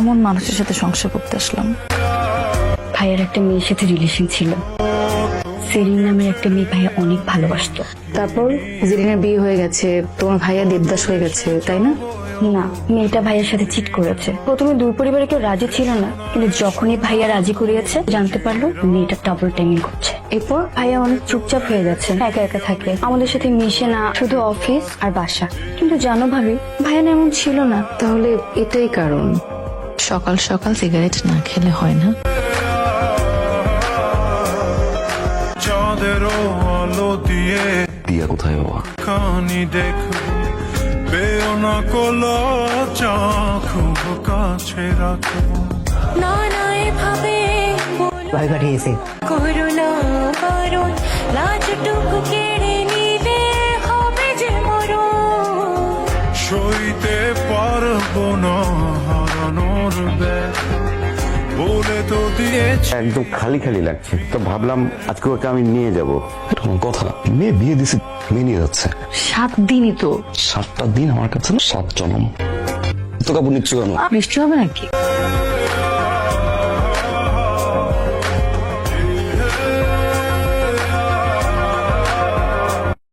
কেমন মানুষের সাথে সংসার করতে আসলাম। ভাইয়ার একটা মেয়ের সাথে রিলেশন ছিল। সেরিন নামের একটা মেয়ে ভাইয়া অনেক ভালোবাসতো। তারপর জেরিনার বিয়ে হয়ে গেছে, তোমার ভাইয়া দেবদাস হয়ে গেছে, তাই না? না, মেয়েটা ভাইয়ার সাথে চিট করেছে। প্রথমে দুই পরিবারে কেউ রাজি ছিল না, কিন্তু যখনই ভাইয়া রাজি করিয়েছে জানতে পারলো মেয়েটা ডাবল টাইমিং করছে। এরপর ভাইয়া অনেক চুপচাপ হয়ে গেছে, একা একা থাকে, আমাদের সাথে মিশে না, শুধু অফিস আর বাসা। কিন্তু জানো ভাবি, ভাইয়া না এমন ছিল না। তাহলে এটাই কারণ সকাল সকাল সিগারেট না খেলে হয় না। চাঁদের আলো দিয়ে দিয়া কোথায় বাবা? খানি দেখো বেওনা কোলা চাখো কাছে রাখো ভাই পাঠিয়েছে। করুণা বারণ লাজটুকু কেড়ে নিলে হবে যে মরণ। সইতে পারবো না হারানোর ব্যথা বলে তো দিয়েছি। একদম খালি খালি লাগছে, তো ভাবলাম আজকে ওকে আমি নিয়ে যাব। এটা কোনো কথা? মেয়ে বিয়ে দিছে, মেয়ে নিয়ে যাচ্ছে। 7 দিনই তো। 7টা দিন আমার কাছে না 7 জনম। তো কাপড় নিচ্ছ কেন? বৃষ্টি হবে নাকি?